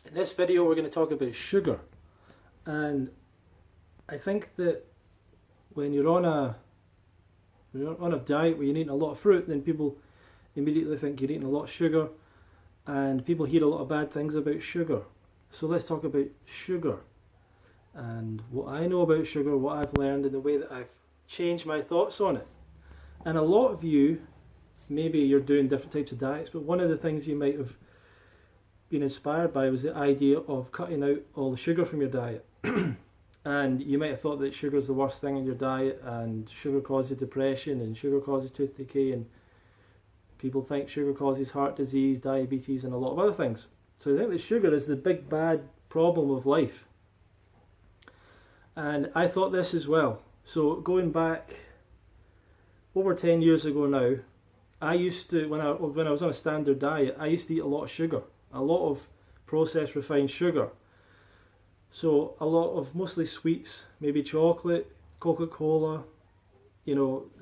In this video we're going to talk about sugar, and I think that when you're on a diet where you're eating a lot of fruit, then people immediately think you're eating a lot of sugar, and people hear a lot of bad things about sugar. So let's talk about sugar and what I know about sugar, what I've learned, and the way that I've changed my thoughts on it. And a lot of you, maybe you're doing different types of diets, but one of the things you might have been inspired by was the idea of cutting out all the sugar from your diet. And you might have thought that sugar is the worst thing in your diet, and sugar causes depression, and sugar causes tooth decay, and people think sugar causes heart disease, diabetes, and a lot of other things. So they think that sugar is the big bad problem of life. And I thought this as well. So going back over 10 years ago now, I used to, when I was on a standard diet, I used to eat a lot of sugar, a lot of processed refined sugar. So a lot of mostly sweets, maybe chocolate, Coca-Cola,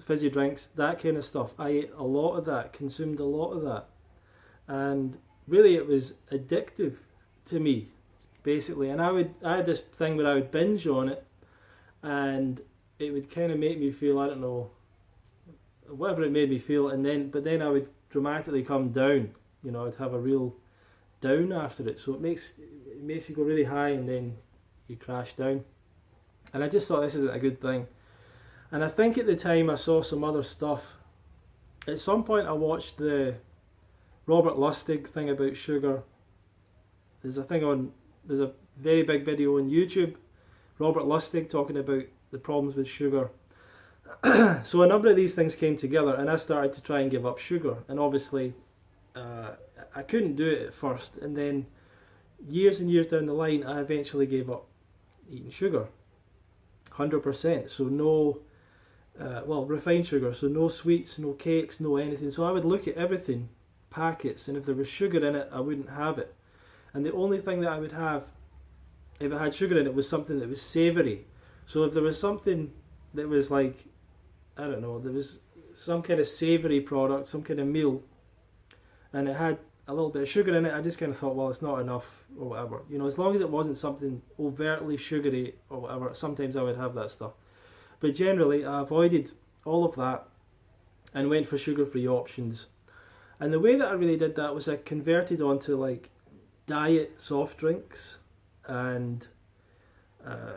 fizzy drinks, that kind of stuff. I ate a lot of that, consumed a lot of that. And really it was addictive to me, basically. And I had this thing where I would binge on it, and it would kind of make me feel, I don't know, whatever it made me feel, but then I would dramatically come down. I'd have a real down after it. So it makes you go really high and then you crash down. And I just thought this isn't a good thing. And I think at the time I saw some other stuff. At some point I watched the Robert Lustig thing about sugar. There's a very big video on YouTube, Robert Lustig talking about the problems with sugar. So a number of these things came together, and I started to try and give up sugar. And obviously I couldn't do it at first, and then years and years down the line I eventually gave up eating sugar 100%. So no refined sugar, so no sweets, no cakes, no anything. So I would look at everything, packets, and if there was sugar in it I wouldn't have it. And the only thing that I would have if it had sugar in it was something that was savoury. So if there was something that was like, I don't know, there was some kind of savoury product, some kind of meal, and it had a little bit of sugar in it, I just kind of thought, well, it's not enough or whatever. As long as it wasn't something overtly sugary or whatever, sometimes I would have that stuff. But generally I avoided all of that and went for sugar-free options. And the way that I really did that was I converted onto like diet soft drinks, and I'm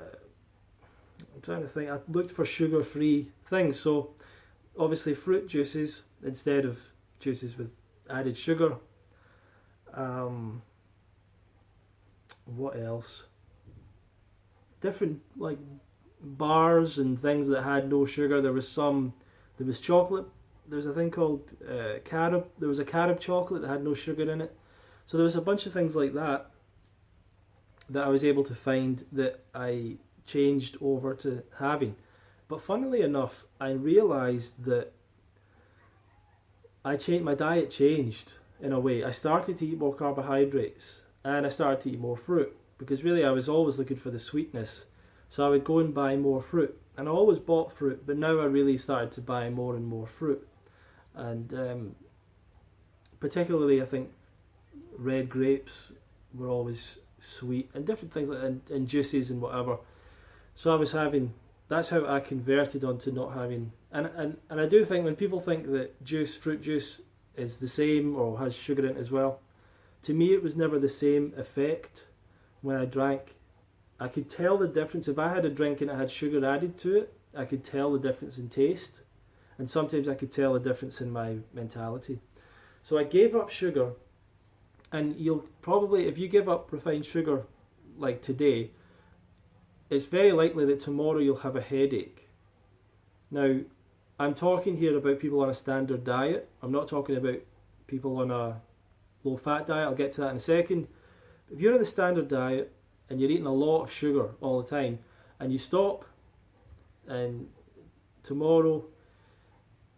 trying to think, I looked for sugar-free things. So obviously fruit juices instead of juices with added sugar. What else? Different like bars and things that had no sugar. There was chocolate. There was a thing called carob. There was a carob chocolate that had no sugar in it. So there was a bunch of things like that I was able to find that I changed over to having. But funnily enough, I realised that my diet changed in a way. I started to eat more carbohydrates, and I started to eat more fruit, because really I was always looking for the sweetness. So I would go and buy more fruit, and I always bought fruit, but now I really started to buy more and more fruit. And particularly I think red grapes were always sweet, and different things like and juices and whatever. So that's how I converted onto not having, and I do think when people think that fruit juice is the same or has sugar in it as well, to me it was never the same effect. When I drank, I could tell the difference. If I had a drink and it had sugar added to it, I could tell the difference in taste, and sometimes I could tell the difference in my mentality. So I gave up sugar. And you'll probably, if you give up refined sugar like today, it's very likely that tomorrow you'll have a headache. Now, I'm talking here about people on a standard diet. I'm not talking about people on a low-fat diet. I'll get to that in a second. If you're on the standard diet and you're eating a lot of sugar all the time, and you stop, and tomorrow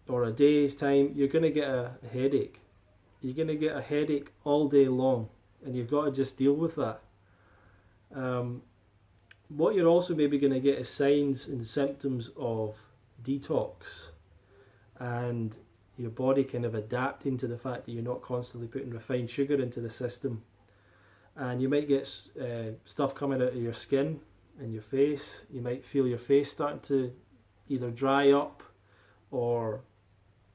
or a day's time, you're going to get a headache. You're going to get a headache all day long, and you've got to just deal with that. What you're also maybe going to get is signs and symptoms of detox, and your body kind of adapting to the fact that you're not constantly putting refined sugar into the system. and you might get stuff coming out of your skin and your face. You might feel your face starting to either dry up or,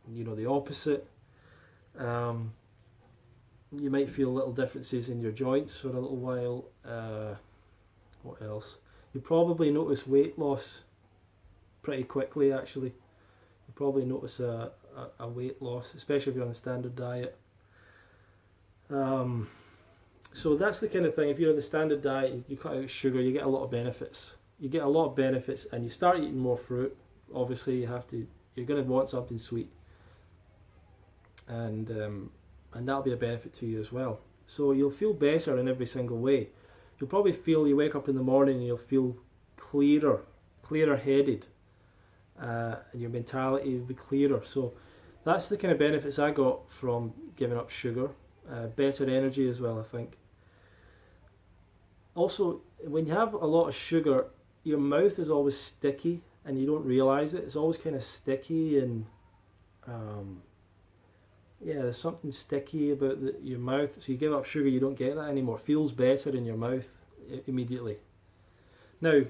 you know, the opposite. You might feel little differences in your joints for a little while. What else? You probably notice weight loss pretty quickly, actually. You probably notice a weight loss, especially if you're on a standard diet. So that's the kind of thing. If you're on the standard diet, you cut out sugar, you get a lot of benefits. You get a lot of benefits, and you start eating more fruit. Obviously, you're going to want something sweet, and that'll be a benefit to you as well. So you'll feel better in every single way. You'll probably feel, you wake up in the morning and you'll feel clearer headed, and your mentality will be clearer. So that's the kind of benefits I got from giving up sugar. Better energy as well, I think. Also, when you have a lot of sugar, your mouth is always sticky and you don't realise it. It's always kind of sticky, and yeah, there's something sticky about your mouth. So you give up sugar, you don't get that anymore. It feels better in your mouth immediately. Now,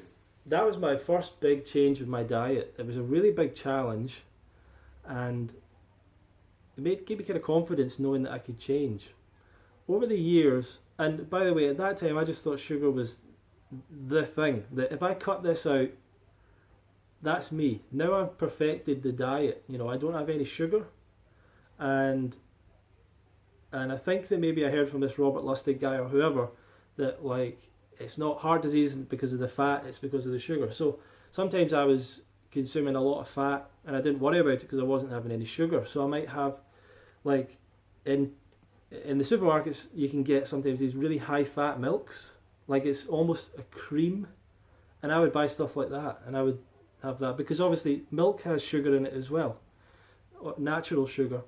that was my first big change with my diet. It was a really big challenge, and it gave me kind of confidence knowing that I could change. Over the years, and by the way, at that time I just thought sugar was the thing, that if I cut this out, that's me. Now I've perfected the diet, you know, I don't have any sugar, and I think that maybe I heard from this Robert Lustig guy or whoever that, like, it's not heart disease because of the fat, it's because of the sugar. So sometimes I was consuming a lot of fat and I didn't worry about it because I wasn't having any sugar. So I might have, like, in the supermarkets you can get sometimes these really high fat milks, like it's almost a cream, and I would buy stuff like that and I would have that, because obviously milk has sugar in it as well, natural sugar.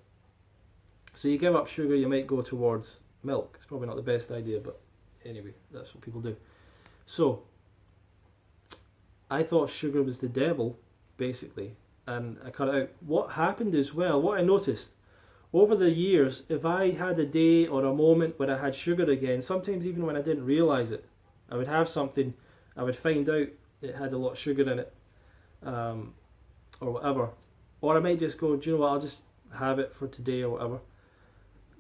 So you give up sugar, you might go towards milk. It's probably not the best idea, but anyway, that's what people do. So I thought sugar was the devil, basically, and I cut it out. What happened as well, what I noticed over the years, if I had a day or a moment where I had sugar again, sometimes even when I didn't realise it, I would have something, I would find out it had a lot of sugar in it, or whatever. Or I might just go, do you know what, I'll just have it for today or whatever.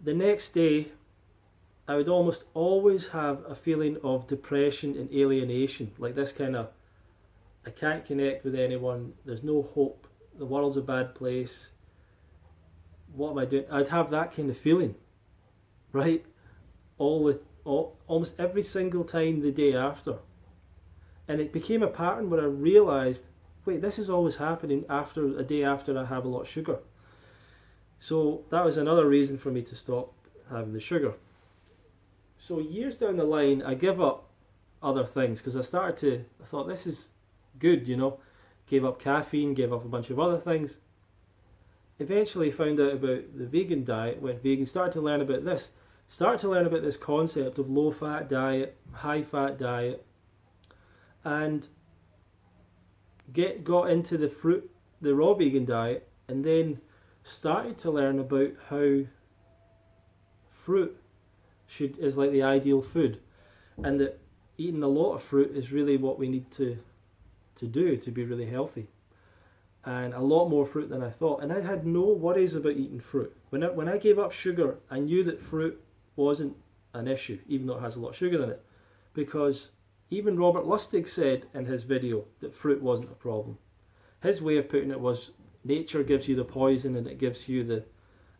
The next day, I would almost always have a feeling of depression and alienation, like this kind of, I can't connect with anyone, there's no hope, the world's a bad place, what am I doing? I'd have that kind of feeling, right? Almost every single time the day after. And it became a pattern where I realised, wait, this is always happening after a day after I have a lot of sugar. So that was another reason for me to stop having the sugar. So years down the line, I give up other things because I thought this is good, you know. Gave up caffeine, gave up a bunch of other things. Eventually found out about the vegan diet, went vegan, started to learn about this concept of low fat diet, high fat diet, and got into the raw vegan diet, and then started to learn about how fruit is like the ideal food, and that eating a lot of fruit is really what we need to do to be really healthy, and a lot more fruit than I thought. And I had no worries about eating fruit. When I gave up sugar, I knew that fruit wasn't an issue, even though it has a lot of sugar in it, because even Robert Lustig said in his video that fruit wasn't a problem. His way of putting it was, nature gives you the poison and it gives you the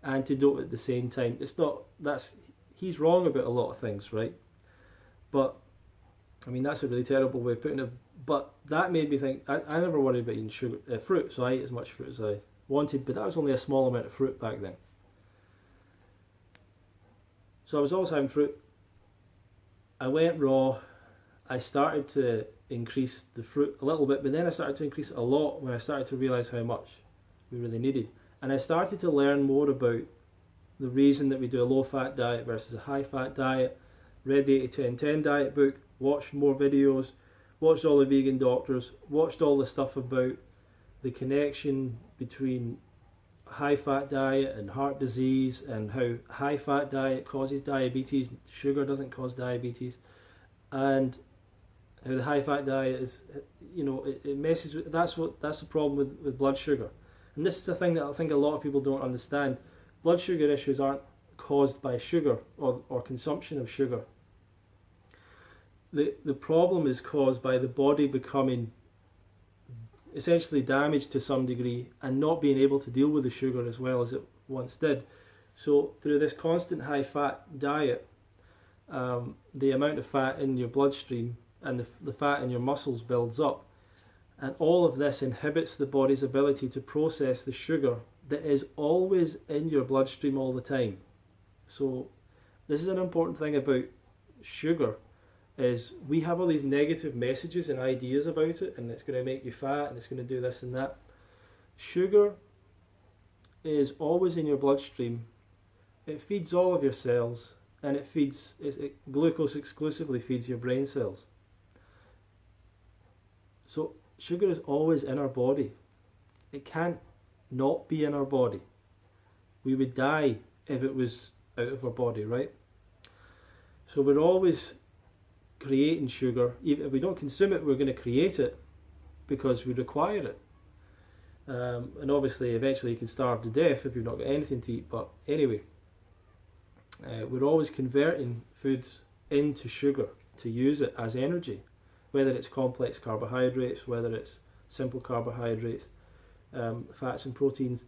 antidote at the same time. He's wrong about a lot of things, right? But I mean, that's a really terrible way of putting it, but that made me think, I never worried about eating fruit, so I ate as much fruit as I wanted, but that was only a small amount of fruit back then. So I was always having fruit. I went raw. I started to increase the fruit a little bit, but then I started to increase it a lot when I started to realise how much we really needed. And I started to learn more about the reason that we do a low-fat diet versus a high-fat diet. Read the 80-10-10 diet book, watched more videos, watched all the vegan doctors, watched all the stuff about the connection between high fat diet and heart disease, and how high fat diet causes diabetes, sugar doesn't cause diabetes, and how the high fat diet is, it messes with, that's the problem with blood sugar. And this is the thing that I think a lot of people don't understand. Blood sugar issues aren't caused by sugar or consumption of sugar. The problem is caused by the body becoming essentially damaged to some degree and not being able to deal with the sugar as well as it once did. So through this constant high fat diet, the amount of fat in your bloodstream and the fat in your muscles builds up, and all of this inhibits the body's ability to process the sugar that is always in your bloodstream all the time. So this is an important thing about sugar, is we have all these negative messages and ideas about it, and it's going to make you fat and it's going to do this and that. Sugar is always in your bloodstream. It feeds all of your cells, and glucose exclusively feeds your brain cells. So sugar is always in our body. It can't not be in our body. We would die if it was out of our body, right? So we're always creating sugar. Even if we don't consume it, we're going to create it because we require it. And obviously eventually you can starve to death if you've not got anything to eat, but anyway, we're always converting foods into sugar to use it as energy, whether it's complex carbohydrates, whether it's simple carbohydrates, fats and proteins.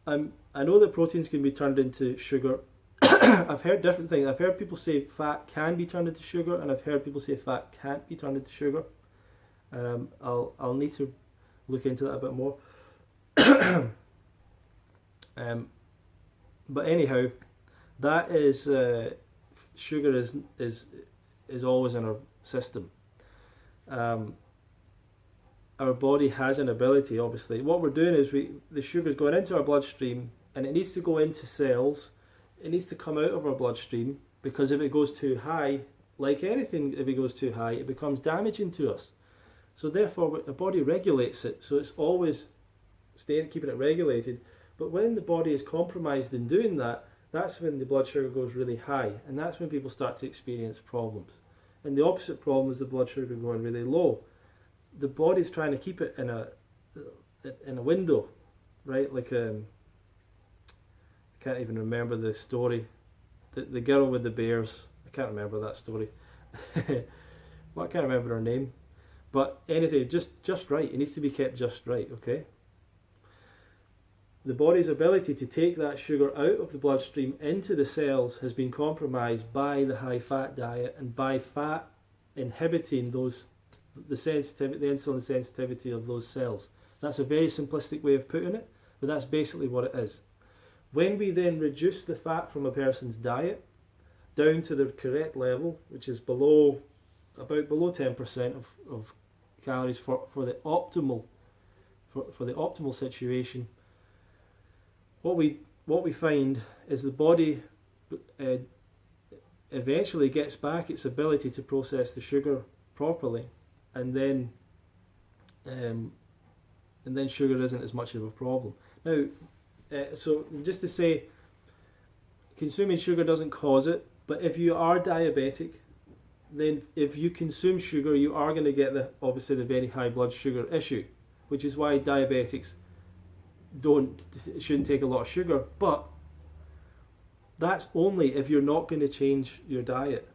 I know that proteins can be turned into sugar. I've heard different things. I've heard people say fat can be turned into sugar, and I've heard people say fat can't be turned into sugar. I'll need to look into that a bit more. But anyhow, that is sugar is always in our system. Our body has an ability, obviously. What we're doing is the sugar is going into our bloodstream, and it needs to go into cells. It needs to come out of our bloodstream, because if it goes too high, like anything, if it goes too high, it becomes damaging to us. So therefore, the body regulates it, so it's always keeping it regulated. But when the body is compromised in doing that, that's when the blood sugar goes really high, and that's when people start to experience problems. And the opposite problem is the blood sugar going really low. The body's trying to keep it in a window, right? Like I can't even remember the story. The girl with the bears. I can't remember that story. Well, I can't remember her name. But anything, just right. It needs to be kept just right, okay? The body's ability to take that sugar out of the bloodstream into the cells has been compromised by the high fat diet, and by fat inhibiting the insulin sensitivity of those cells. That's a very simplistic way of putting it, but that's basically what it is. When we then reduce the fat from a person's diet down to the correct level, which is about below 10% of calories for the optimal situation, what we find is the body eventually gets back its ability to process the sugar properly, and then sugar isn't as much of a problem. Now, so just to say, consuming sugar doesn't cause it, but if you are diabetic, then if you consume sugar, you are going to get obviously the very high blood sugar issue, which is why diabetics shouldn't take a lot of sugar. But that's only if you're not going to change your diet.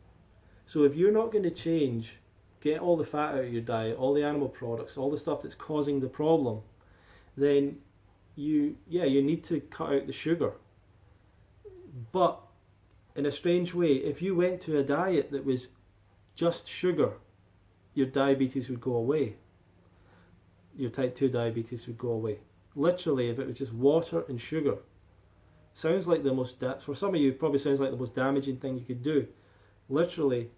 So if you're not going to get all the fat out of your diet, all the animal products, all the stuff that's causing the problem, then you need to cut out the sugar. But in a strange way, if you went to a diet that was just sugar, your diabetes would go away. Your type 2 diabetes would go away. Literally, if it was just water and sugar. Sounds like for some of you, it probably sounds like the most damaging thing you could do. Literally,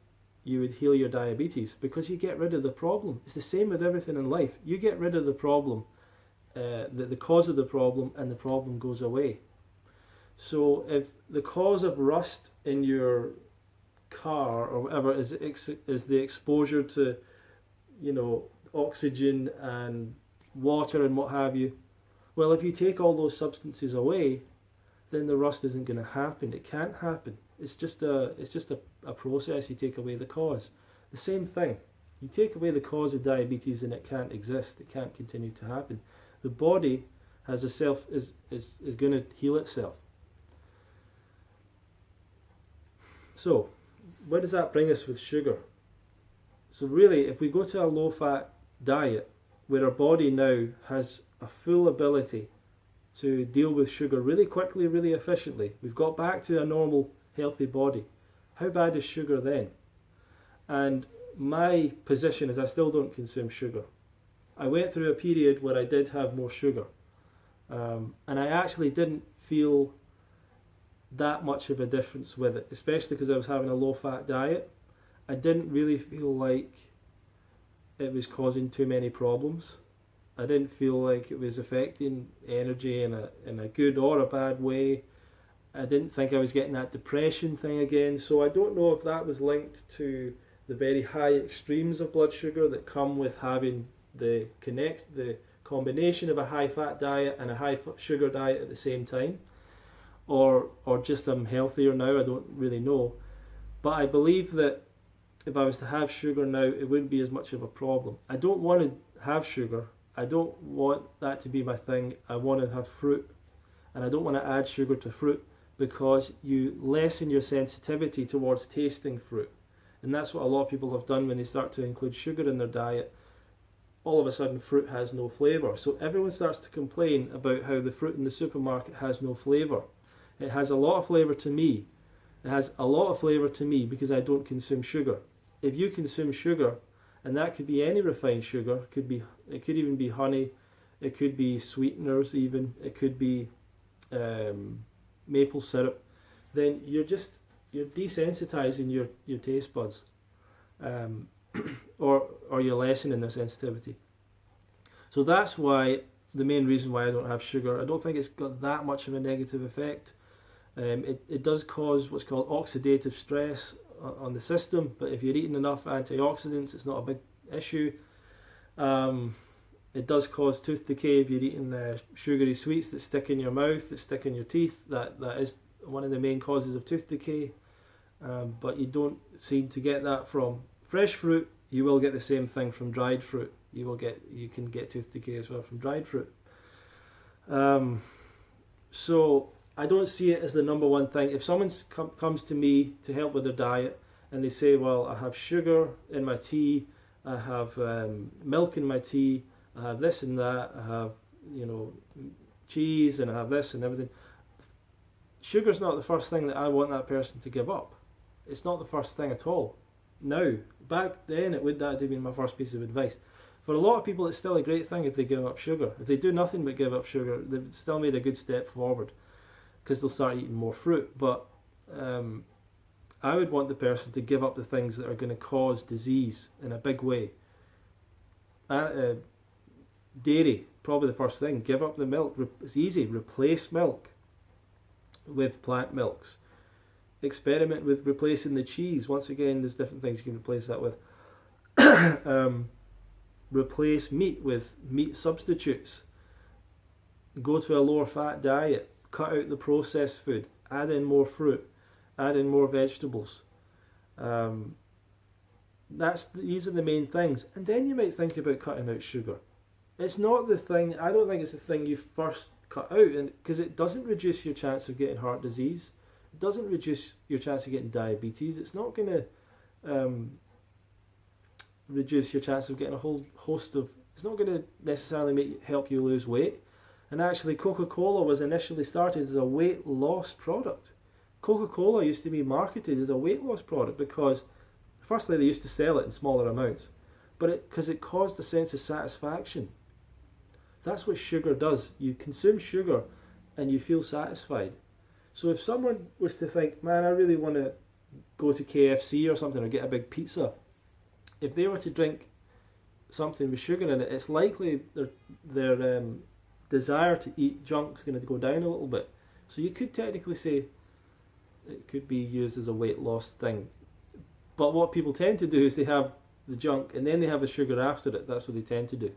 you would heal your diabetes because you get rid of the problem. It's the same with everything in life. You get rid of the problem, the cause of the problem, and the problem goes away. So if the cause of rust in your car or whatever is the exposure to, oxygen and water and what have you, Well, if you take all those substances away, then the rust isn't going to happen. It can't happen. It's just a process. You take away the cause. The same thing. You take away the cause of diabetes and it can't exist. It can't continue to happen. The body has is going to heal itself. So, where does that bring us with sugar? So really, if we go to a low-fat diet, where our body now has a full ability to deal with sugar really quickly, really efficiently, we've got back to a normal, healthy body. How bad is sugar then? And my position is I still don't consume sugar. I went through a period where I did have more sugar, and I actually didn't feel that much of a difference with it, especially because I was having a low-fat diet. I didn't really feel like it was causing too many problems. I didn't feel like it was affecting energy in a good or a bad way. I didn't think I was getting that depression thing again. So I don't know if that was linked to the very high extremes of blood sugar that come with having the combination of a high-fat diet and a high-sugar diet at the same time. Or just I'm healthier now, I don't really know. But I believe that if I was to have sugar now, it wouldn't be as much of a problem. I don't want to have sugar. I don't want that to be my thing. I want to have fruit. And I don't want to add sugar to fruit because you lessen your sensitivity towards tasting fruit. And that's what a lot of people have done when they start to include sugar in their diet. All of a sudden fruit has no flavour. So everyone starts to complain about how the fruit in the supermarket has no flavour. It has a lot of flavour to me. It has a lot of flavour to me because I don't consume sugar. If you consume sugar, and that could be any refined sugar, it could even be honey, it could be sweeteners even, it could be maple syrup, then you're desensitizing your taste buds, or you're lessening their sensitivity. So that's why the main reason why I don't have sugar. I don't think it's got that much of a negative effect. It does cause what's called oxidative stress on the system, but if you're eating enough antioxidants, it's not a big issue. It does cause tooth decay if you're eating sugary sweets that stick in your mouth, that stick in your teeth. That is one of the main causes of tooth decay. But you don't seem to get that from fresh fruit. You will get the same thing from dried fruit. You can get tooth decay as well from dried fruit. So I don't see it as the number one thing. If someone comes to me to help with their diet and they say, well, I have sugar in my tea, I have milk in my tea, I have this and that, I have cheese and I have this and everything. Sugar's not the first thing that I want that person to give up. It's not the first thing at all. Now, back then that would have been my first piece of advice. For a lot of people it's still a great thing if they give up sugar. If they do nothing but give up sugar, they've still made a good step forward, because they'll start eating more fruit. But I would want the person to give up the things that are going to cause disease in a big way. Dairy, probably the first thing. Give up the milk. It's easy. Replace milk with plant milks. Experiment with replacing the cheese. Once again, there's different things you can replace that with. Replace meat with meat substitutes. Go to a lower fat diet. Cut out the processed food, add in more fruit, add in more vegetables. These are the main things. And then you might think about cutting out sugar. It's not the thing, I don't think it's the thing you first cut out, because it doesn't reduce your chance of getting heart disease. It doesn't reduce your chance of getting diabetes. It's not going to reduce your chance of getting a whole host of, it's not going to necessarily help you lose weight. And actually Coca-Cola was initially started as a weight loss product. Coca-Cola used to be marketed as a weight loss product because firstly they used to sell it in smaller amounts, but because it caused a sense of satisfaction. That's what sugar does. You consume sugar and you feel satisfied. So if someone was to think, man, I really want to go to KFC or something or get a big pizza, if they were to drink something with sugar in it, it's likely their desire to eat junk is going to go down a little bit. So you could technically say it could be used as a weight loss thing. But what people tend to do is they have the junk and then they have the sugar after it. That's what they tend to do.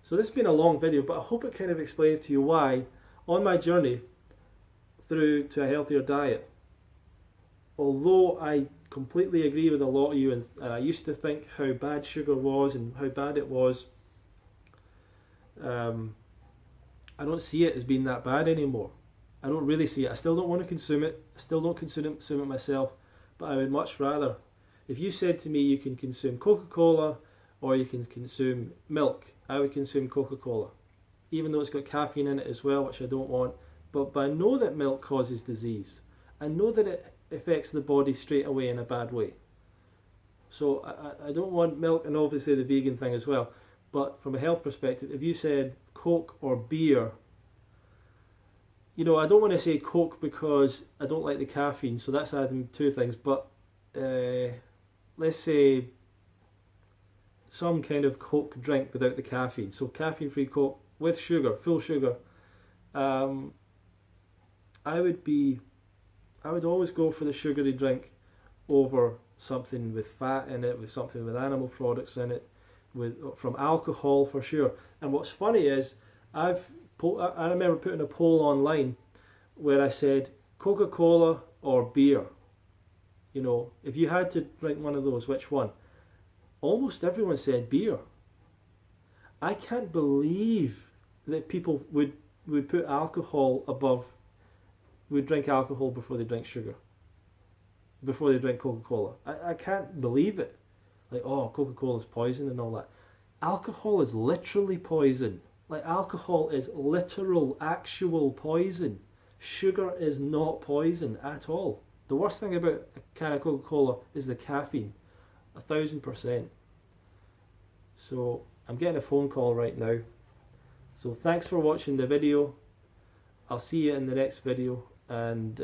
So this has been a long video, but I hope it kind of explains to you why, on my journey through to a healthier diet, although I completely agree with a lot of you, and I used to think how bad sugar was and how bad it was, I don't see it as being that bad anymore. I don't really see it. I still don't want to consume it. I still don't consume it myself, but I would much rather. If you said to me you can consume Coca-Cola or you can consume milk, I would consume Coca-Cola, even though it's got caffeine in it as well, which I don't want. But I know that milk causes disease. I know that it affects the body straight away in a bad way. So I don't want milk, and obviously the vegan thing as well. But from a health perspective, if you said Coke or beer, you know, I don't want to say Coke because I don't like the caffeine, so that's adding two things. But let's say some kind of Coke drink without the caffeine. So caffeine-free Coke with sugar, full sugar. I would always go for the sugary drink over something with fat in it, with something with animal products in it, from alcohol for sure. And what's funny is I remember putting a poll online where I said Coca-Cola or beer. You know, if you had to drink one of those, which one? Almost everyone said beer. I can't believe that people would put alcohol above, would drink alcohol before they drink sugar, before they drink Coca-Cola. I can't believe it. Like, oh, Coca-Cola is poison and all that. Alcohol is literally poison. Like, alcohol is literal, actual poison. Sugar is not poison at all. The worst thing about a can of Coca-Cola is the caffeine. 1000%. So I'm getting a phone call right now. So thanks for watching the video. I'll see you in the next video, and